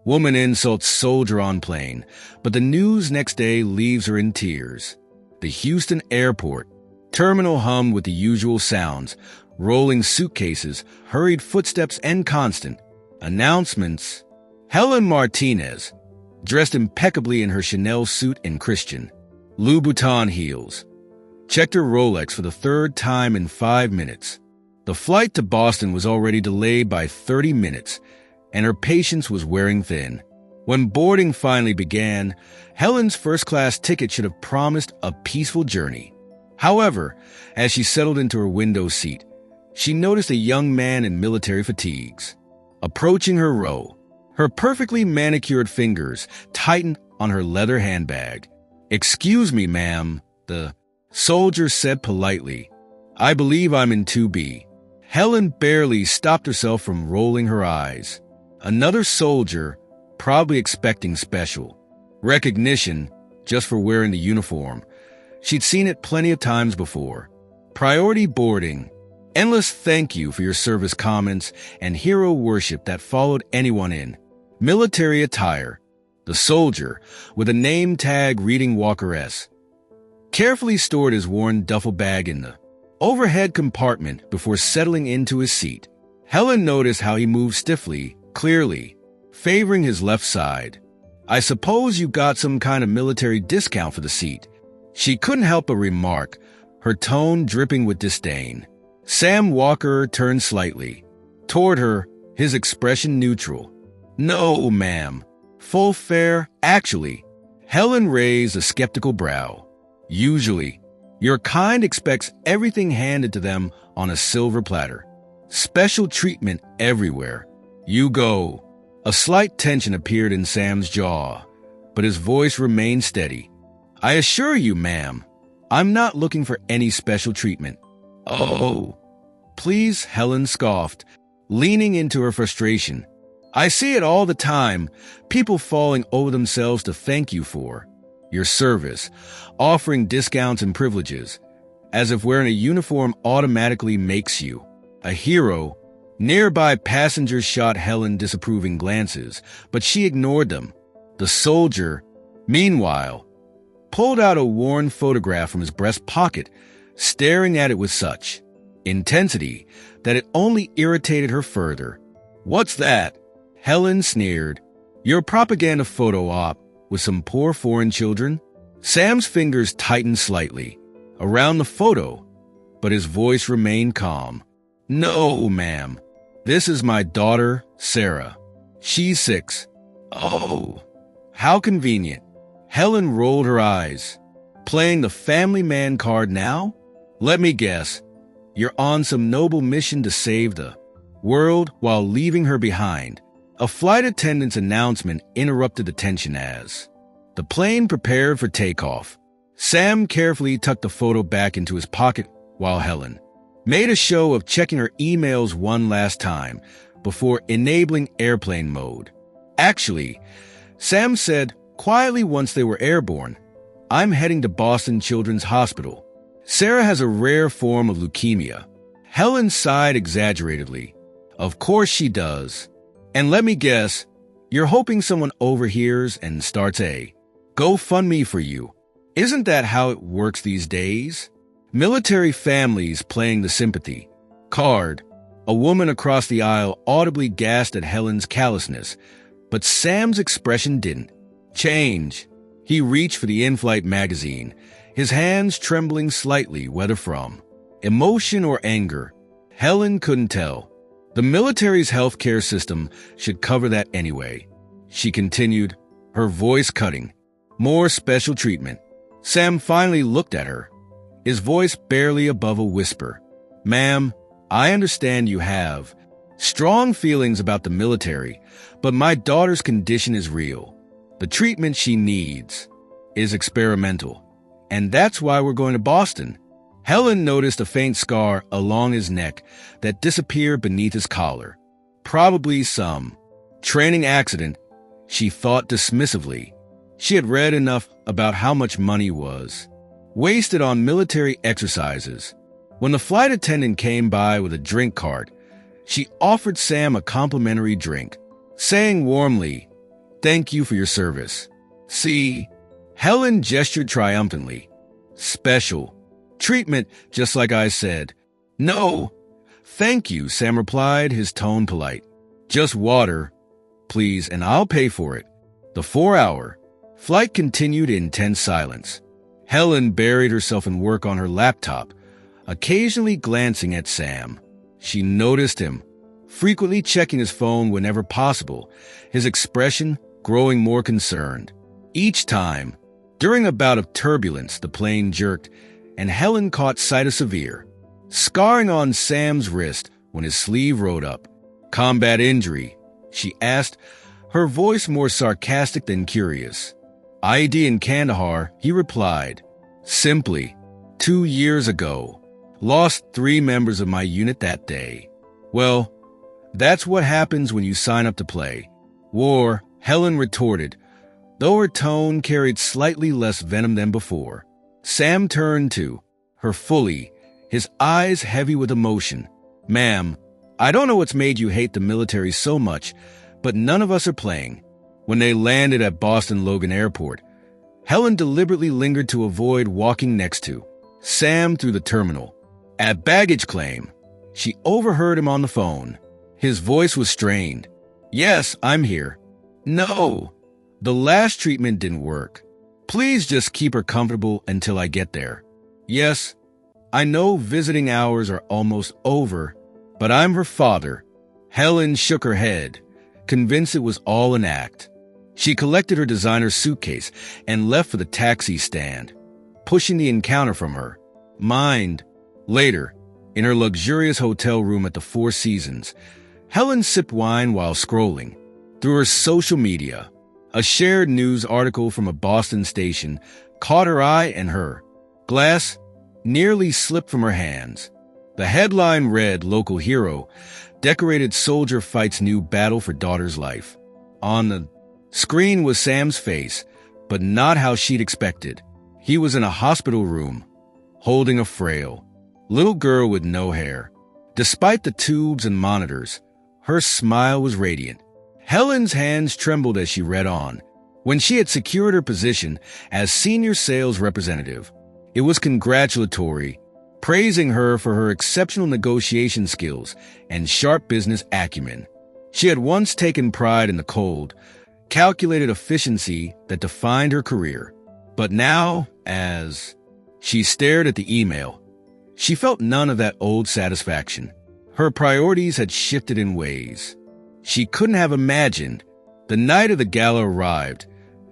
Woman insults soldier on plane, but the news next day leaves her in tears. The Houston airport. Terminal hum with the usual sounds, rolling suitcases, hurried footsteps, and constant announcements. Helen Martinez, dressed impeccably in her Chanel suit and Christian Louboutin heels, checked her Rolex for the third time in 5 minutes. The flight to Boston was already delayed by 30 minutes, and her patience was wearing thin. When boarding finally began, Helen's first-class ticket should have promised a peaceful journey. However, as she settled into her window seat, she noticed a young man in military fatigues approaching her row. Her perfectly manicured fingers tightened on her leather handbag. "Excuse me, ma'am," the soldier said politely. "I believe I'm in 2B. Helen barely stopped herself from rolling her eyes. Another soldier, probably expecting special recognition just for wearing the uniform. She'd seen it plenty of times before. Priority boarding, endless thank you for your service comments, and hero worship that followed anyone in military attire. The soldier, with a name tag reading Walker S., carefully stored his worn duffel bag in the overhead compartment before settling into his seat. Helen noticed how he moved stiffly, clearly favoring his left side. "I suppose you got some kind of military discount for the seat," she couldn't help but remark, her tone dripping with disdain. Sam Walker turned slightly toward her, his expression neutral. "No, ma'am. Full fare, actually." Helen raised a skeptical brow. "Usually, your kind expects everything handed to them on a silver platter. Special treatment everywhere. You go." A slight tension appeared in Sam's jaw, but his voice remained steady. "I assure you, ma'am, I'm not looking for any special treatment." "Oh, please," Helen scoffed, leaning into her frustration. "I see it all the time, people falling over themselves to thank you for your service, offering discounts and privileges, as if wearing a uniform automatically makes you a hero." Nearby passengers shot Helen disapproving glances, but she ignored them. The soldier, meanwhile, pulled out a worn photograph from his breast pocket, staring at it with such intensity that it only irritated her further. "What's that?" Helen sneered. "Your propaganda photo op with some poor foreign children?" Sam's fingers tightened slightly around the photo, but his voice remained calm. "No, ma'am. This is my daughter, Sarah. She's 6. "Oh, how convenient." Helen rolled her eyes. "Playing the family man card now? Let me guess. You're on some noble mission to save the world while leaving her behind." A flight attendant's announcement interrupted the tension as the plane prepared for takeoff. Sam carefully tucked the photo back into his pocket while Helen made a show of checking her emails one last time before enabling airplane mode. "Actually," Sam said quietly once they were airborne, "I'm heading to Boston Children's Hospital. Sarah has a rare form of leukemia." Helen sighed exaggeratedly. "Of course she does. And let me guess, you're hoping someone overhears and starts a GoFundMe for you. Isn't that how it works these days?" Military families playing the sympathy card. A woman across the aisle audibly gasped at Helen's callousness, but Sam's expression didn't change. He reached for the in-flight magazine, his hands trembling slightly, whether from emotion or anger. Helen couldn't tell. The military's healthcare system should cover that anyway. She continued, her voice cutting. "More special treatment." Sam finally looked at her, his voice barely above a whisper. "Ma'am, I understand you have strong feelings about the military, but my daughter's condition is real. The treatment she needs is experimental, and that's why we're going to Boston." Helen noticed a faint scar along his neck that disappeared beneath his collar. Probably some training accident, she thought dismissively. She had read enough about how much money was wasted on military exercises. When the flight attendant came by with a drink cart, she offered Sam a complimentary drink, saying warmly, Thank you for your service. See? Helen gestured triumphantly. Special. Treatment, just like I said. No. Thank you, Sam replied, his tone polite. Just water, please, and I'll pay for it. The 4-hour flight continued in tense silence. Helen buried herself in work on her laptop, occasionally glancing at Sam. She noticed him, frequently checking his phone whenever possible, his expression growing more concerned. Each time, during a bout of turbulence, the plane jerked, and Helen caught sight of severe scarring on Sam's wrist when his sleeve rode up. Combat injury, she asked, her voice more sarcastic than curious. ID in Kandahar, he replied. Simply, 2 years ago. Lost 3 members of my unit that day. Well, that's what happens when you sign up to play. War, Helen retorted, though her tone carried slightly less venom than before. Sam turned to her fully, his eyes heavy with emotion. Ma'am, I don't know what's made you hate the military so much, but none of us are playing. When they landed at Boston Logan Airport, Helen deliberately lingered to avoid walking next to Sam through the terminal. At baggage claim, she overheard him on the phone. His voice was strained. Yes, I'm here. No, the last treatment didn't work. Please just keep her comfortable until I get there. Yes, I know visiting hours are almost over, but I'm her father. Helen shook her head, convinced it was all an act. She collected her designer suitcase and left for the taxi stand, pushing the encounter from her mind. Later, in her luxurious hotel room at the Four Seasons, Helen sipped wine while scrolling through her social media. A shared news article from a Boston station caught her eye, and her glass nearly slipped from her hands. The headline read, "Local hero, decorated soldier fights new battle for daughter's life." On the screen was Sam's face, but not how she'd expected. He was in a hospital room, holding a frail little girl with no hair. Despite the tubes and monitors, her smile was radiant. Helen's hands trembled as she read on. When she had secured her position as senior sales representative, it was congratulatory, praising her for her exceptional negotiation skills and sharp business acumen. She had once taken pride in the cold, calculated efficiency that defined her career. But now, as she stared at the email, she felt none of that old satisfaction. Her priorities had shifted in ways she couldn't have imagined. The night of the gala arrived,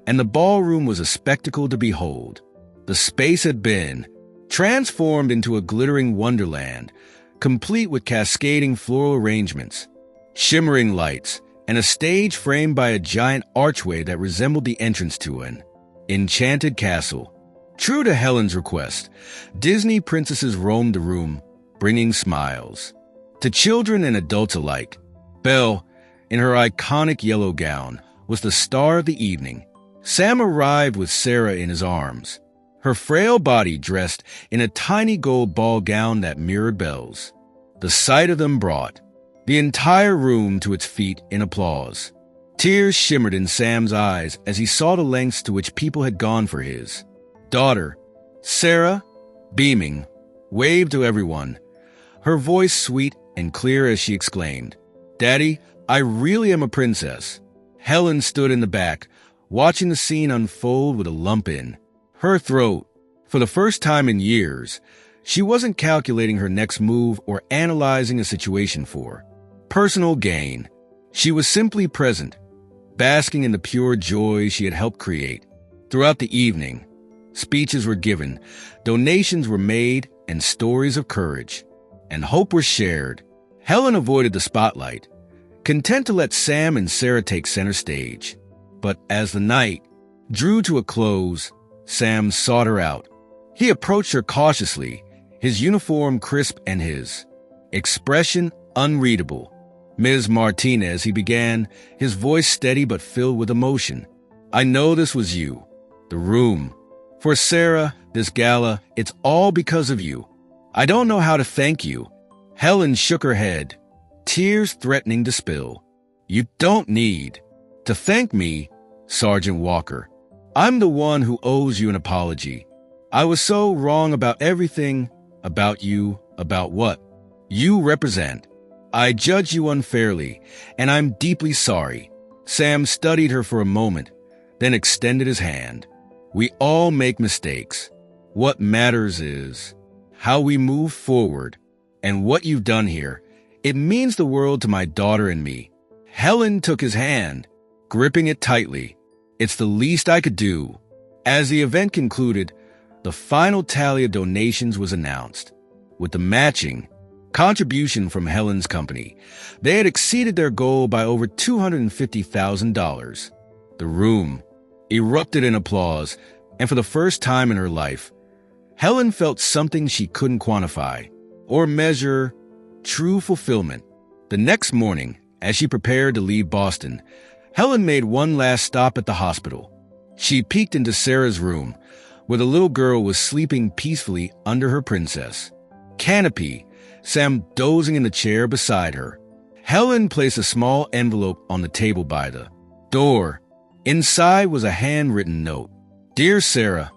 and the ballroom was a spectacle to behold. The space had been transformed into a glittering wonderland, complete with cascading floral arrangements, shimmering lights, and a stage framed by a giant archway that resembled the entrance to an enchanted castle. True to Helen's request, Disney princesses roamed the room, bringing smiles to children and adults alike. Belle, in her iconic yellow gown, was the star of the evening. Sam arrived with Sarah in his arms, her frail body dressed in a tiny gold ball gown that mirrored Belle's. The sight of them brought the entire room to its feet in applause. Tears shimmered in Sam's eyes as he saw the lengths to which people had gone for his daughter. Sarah, beaming, waved to everyone, her voice sweet and clear as she exclaimed, "Daddy, I really am a princess." Helen stood in the back, watching the scene unfold with a lump in her throat. For the first time in years, she wasn't calculating her next move or analyzing a situation for personal gain. She was simply present, basking in the pure joy she had helped create. Throughout the evening, speeches were given, donations were made, and stories of courage and hope were shared. Helen avoided the spotlight, content to let Sam and Sarah take center stage. But as the night drew to a close, Sam sought her out. He approached her cautiously, his uniform crisp and his expression unreadable. "Ms. Martinez," he began, his voice steady but filled with emotion. "I know this was you. The room. For Sarah, this gala, it's all because of you. I don't know how to thank you." Helen shook her head, tears threatening to spill. "You don't need to thank me. Sergeant Walker. I'm the one who owes you an apology. I was so wrong about everything, about you, about what you represent. I judge you unfairly, and I'm deeply sorry. Sam studied her for a moment, then extended his hand. We all make mistakes. What matters is how we move forward, and what you've done here. It means the world to my daughter and me. Helen took his hand, gripping it tightly. It's the least I could do. As the event concluded, the final tally of donations was announced. With the matching contribution from Helen's company, they had exceeded their goal by over $250,000. The room erupted in applause, and for the first time in her life, Helen felt something she couldn't quantify or measure: true fulfillment. The next morning, as she prepared to leave Boston, Helen made one last stop at the hospital. She peeked into Sarah's room, where the little girl was sleeping peacefully under her princess canopy, Sam dozing in the chair beside her. Helen placed a small envelope on the table by the door. Inside was a handwritten note. Dear Sarah,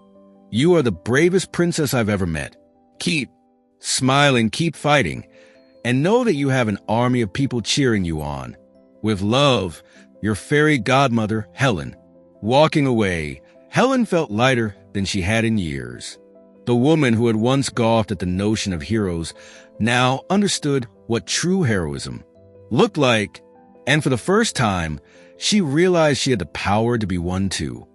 you are the bravest princess I've ever met. Keep smiling, keep fighting, and know that you have an army of people cheering you on. With love, your fairy godmother, Helen. Walking away, Helen felt lighter than she had in years. The woman who had once scoffed at the notion of heroes now understood what true heroism looked like, and for the first time, she realized she had the power to be one too.